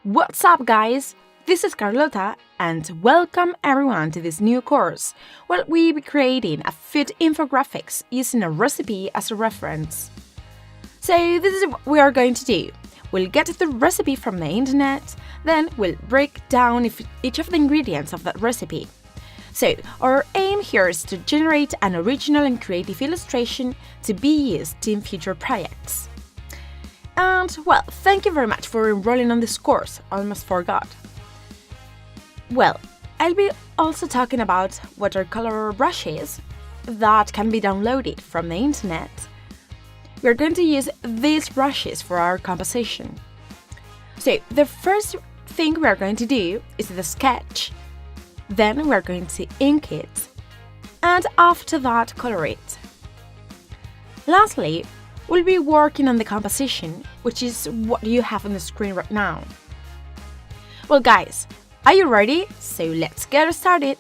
What's up, guys? This is Carlota, and welcome everyone to this new course where we'll be creating a food infographics using a recipe as a reference. So this is what we are going to do. We'll get the recipe from the internet, then we'll break down each of the ingredients of that recipe. So our aim here is to generate an original and creative illustration to be used in future projects. And well, thank you very much for enrolling on this course, almost forgot. Well, I'll be also talking about watercolor brushes that can be downloaded from the internet. We're going to use these brushes for our composition. So the first thing we're going to do is the sketch. Then we're going to ink it, and after that color it. Lastly, we'll be working on the composition, which is what you have on the screen right now. Well guys, are you ready? So let's get started!